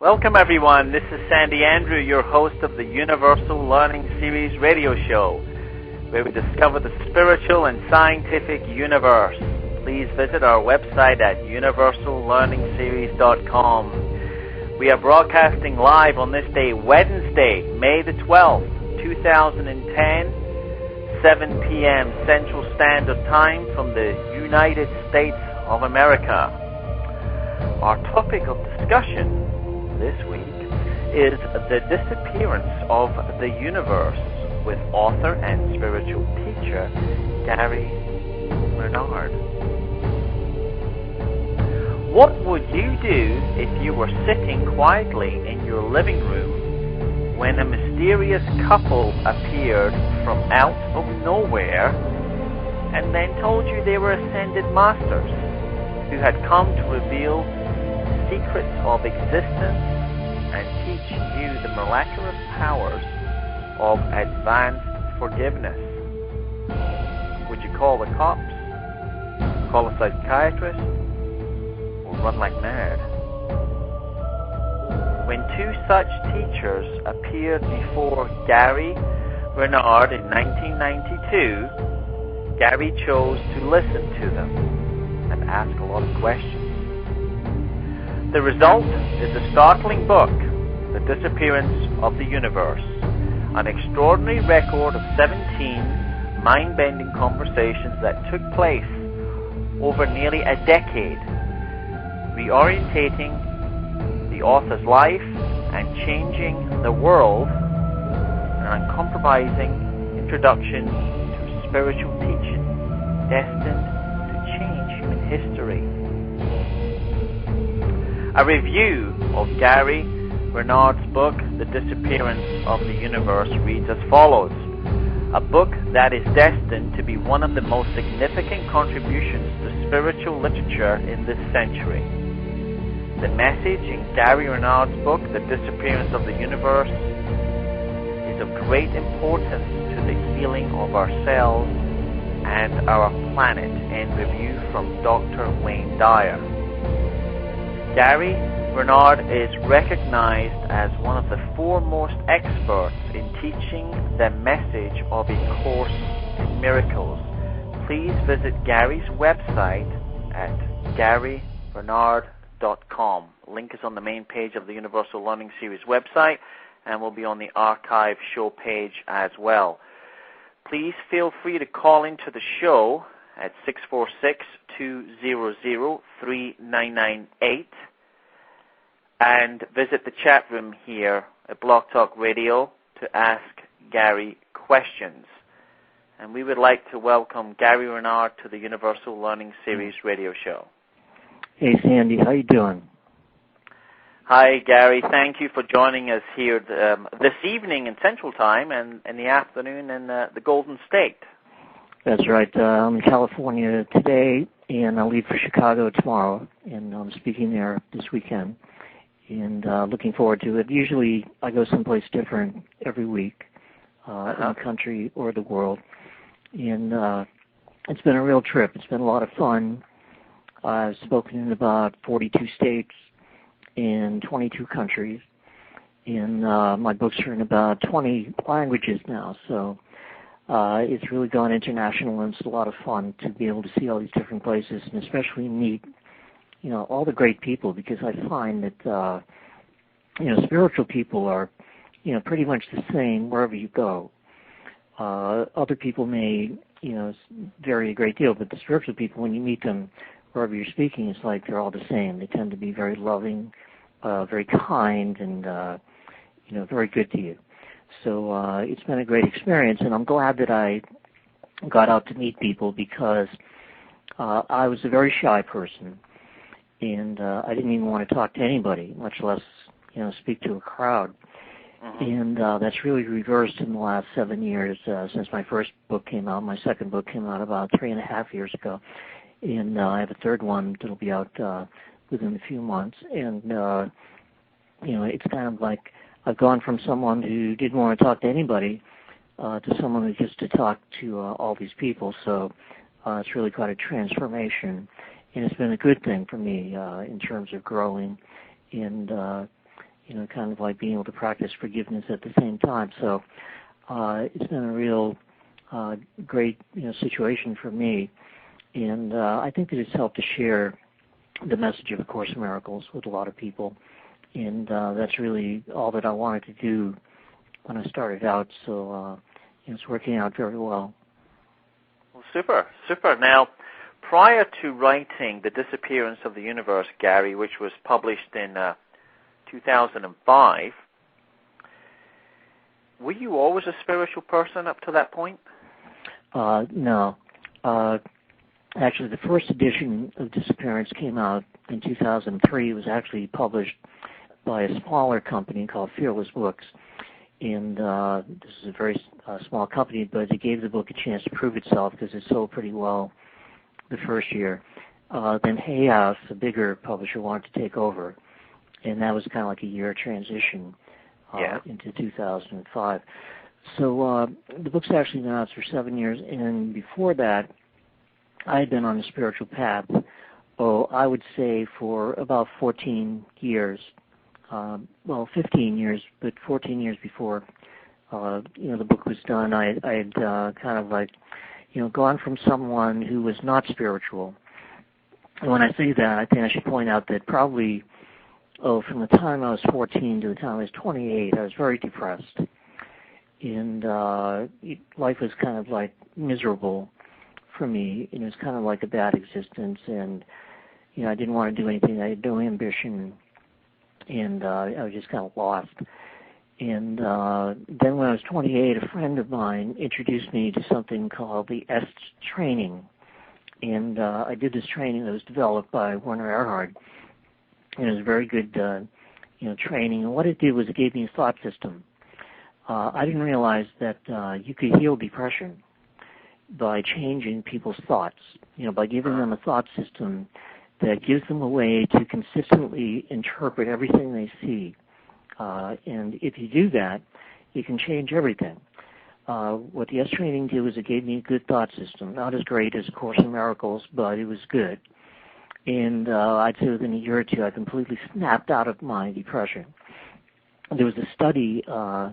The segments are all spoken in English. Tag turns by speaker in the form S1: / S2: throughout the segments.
S1: Welcome everyone, this is Sandy Andrew, your host of the Universal Learning Series radio show, where we discover the spiritual and scientific universe. Please visit our website at universallearningseries.com. We are broadcasting live on this day, Wednesday, May the 12th, 2010, 7 p.m. Central Standard Time from the United States of America. Our topic of discussion this week is the disappearance of the universe with author and spiritual teacher Gary Renard. What would you do if you were sitting quietly in your living room when a mysterious couple appeared from out of nowhere and then told you they were ascended masters who had come to reveal secrets of existence and teach you the miraculous powers of advanced forgiveness? Would you call the cops, call a psychiatrist, or run like mad? When two such teachers appeared before Gary Renard in 1992, Gary chose to listen to them and ask a lot of questions. The result is a startling book, The Disappearance of the Universe, an extraordinary record of 17 mind-bending conversations that took place over nearly a decade, reorientating the author's life and changing the world, an uncompromising introduction to spiritual teaching destined to change human history. A review of Gary Renard's book, The Disappearance of the Universe, reads as follows. A book that is destined to be one of the most significant contributions to spiritual literature in this century. The message in Gary Renard's book, The Disappearance of the Universe, is of great importance to the healing of ourselves and our planet, in review from Dr. Wayne Dyer. Gary Renard is recognized as one of the foremost experts in teaching the message of A Course in Miracles. Please visit Gary's website at garyrenard.com. Link is on the main page of the Universal Learning Series website and will be on the archive show page as Please feel free to call into the show at 646-200-3998 and visit the chat room here at Blog Talk Radio to ask Gary questions. And we would like to welcome Gary Renard to the Universal Learning Series radio show.
S2: Hey, Sandy. How you doing?
S1: Hi, Gary. Thank you for joining us here this evening in Central Time and in the afternoon in the Golden State.
S2: That's right. I'm in California today, and I'll leave for Chicago tomorrow, and I'm speaking there this weekend, and looking forward to it. Usually I go someplace different every week in the country or the world, and it's been a real trip. It's been a lot of fun. I've spoken in about 42 states in 22 countries, and my books are in about 20 languages now, so it's really gone international, and it's a lot of fun to be able to see all these different places and especially meet, all the great people, because I find that, spiritual people are, pretty much the same wherever you go. Other people may, vary a great deal, but the spiritual people, when you meet them wherever you're speaking, it's like they're all the same. They tend to be very loving, very kind, and, very good to you. So it's been a great experience, and I'm glad that I got out to meet people, because I was a very shy person, and I didn't even want to talk to anybody, much less, speak to a crowd. And that's really reversed in the last 7 years since my first book came out. My second book came out about 3.5 years ago, and I have a third one that'll be out within a few months. And, it's kind of like I've gone from someone who didn't want to talk to anybody to someone who gets to talk to all these people. So it's really quite a transformation, and it's been a good thing for me in terms of growing and kind of like being able to practice forgiveness at the same time. So it's been a real great, situation for me. And I think that it's helped to share the message of A Course in Miracles with a lot of people. And that's really all that I wanted to do when I started out. So it's working out very well.
S1: Well, super. Now, prior to writing The Disappearance of the Universe, Gary, which was published in 2005, were you always a spiritual person up to that point?
S2: No. Actually, the first edition of Disappearance came out in 2003. It was actually published by a smaller company called Fearless Books. And this is a very small company, but it gave the book a chance to prove itself because it sold pretty well the first year. Then Hay House, a bigger publisher, wanted to take over, and that was kind of like a year transition into 2005. So the book's actually been out for 7 years, and before that, I had been on a spiritual path, I would say for about 14 years. 15 years, but 14 years before, the book was done, I had kind of like, gone from someone who was not spiritual. And when I say that, I think I should point out that probably, from the time I was 14 to the time I was 28, I was very depressed. And life was kind of like miserable for me. It was kind of like a bad existence, and, I didn't want to do anything. I had no ambition. And I was just kind of lost. And then when I was 28, a friend of mine introduced me to something called the EST training. And I did this training that was developed by Werner Erhard. And it was very good, training. And what it did was it gave me a thought system. I didn't realize that you could heal depression by changing people's thoughts, by giving them a thought system that gives them a way to consistently interpret everything they see. And if you do that, you can change everything. What the S training did was it gave me a good thought system, not as great as A Course in Miracles, but it was good. And I'd say within a year or two, I completely snapped out of my depression. There was a study that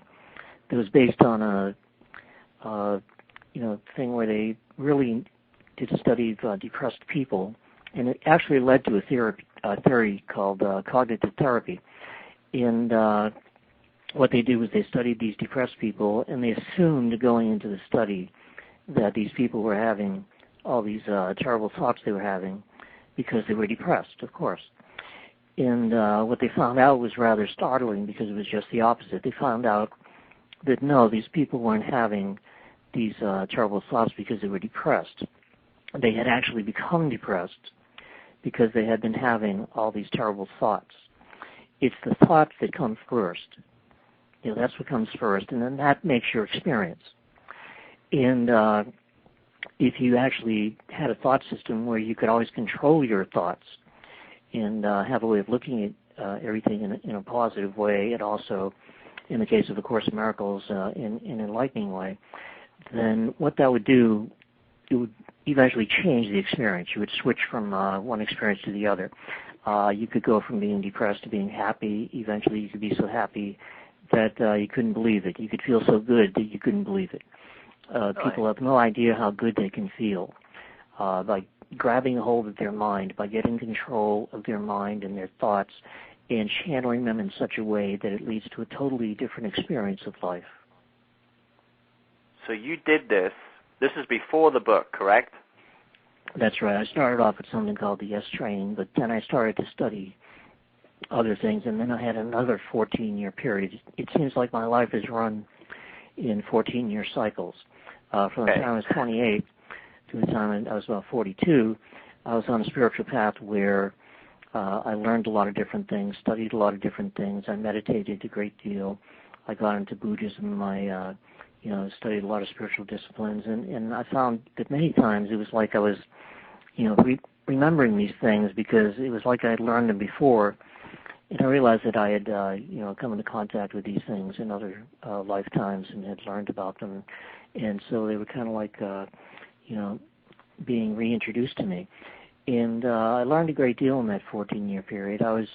S2: was based on a thing where they really did a study of depressed people. And it actually led to a theory called cognitive therapy. And what they did was they studied these depressed people, and they assumed going into the study that these people were having all these terrible thoughts they were having because they were depressed, of course. And what they found out was rather startling because it was just the opposite. They found out that, no, these people weren't having these terrible thoughts because they were depressed. They had actually become depressed because they had been having all these terrible thoughts. It's the thoughts that come first. That's what comes first, and then that makes your experience. And if you actually had a thought system where you could always control your thoughts and have a way of looking at everything in a positive way, and also, in the case of A Course in Miracles, in an enlightening way, then what that would do, it would eventually change the experience. You would switch from one experience to the other. You could go from being depressed to being happy. Eventually you could be so happy that you couldn't believe it. You could feel so good that you couldn't believe it. People have no idea how good they can feel by grabbing a hold of their mind, by getting control of their mind and their thoughts and channeling them in such a way that it leads to a totally different experience of life.
S1: So you did this. This is before the book, correct?
S2: That's right. I started off with something called the S training, but then I started to study other things, and then I had another 14-year period. It seems like my life is run in 14-year cycles. From the time I was 28 to the time I was about 42, I was on a spiritual path where I learned a lot of different things, studied a lot of different things. I meditated a great deal. I got into Buddhism. I studied a lot of spiritual disciplines, and I found that many times it was like I was, remembering these things because it was like I had learned them before, and I realized that I had, come into contact with these things in other lifetimes and had learned about them, and so they were kind of like, being reintroduced to me. And I learned a great deal in that 14-year period. I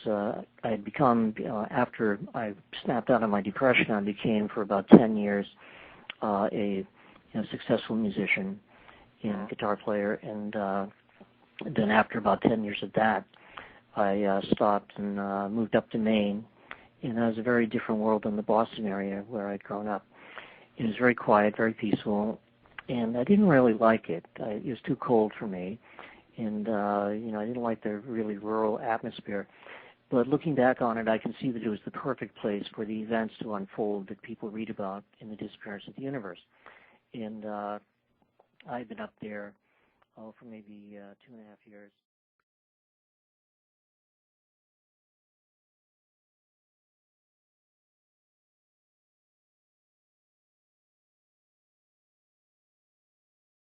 S2: had become, after I snapped out of my depression, I became for about 10 years a successful musician and guitar player. And then after about 10 years of that, I stopped and moved up to Maine. And that was a very different world than the Boston area where I'd grown up. It was very quiet, very peaceful, and I didn't really like it. It was too cold for me. And, I didn't like the really rural atmosphere. But looking back on it, I can see that it was the perfect place for the events to unfold that people read about in the Disappearance of the Universe. And I've been up there for maybe 2.5 years.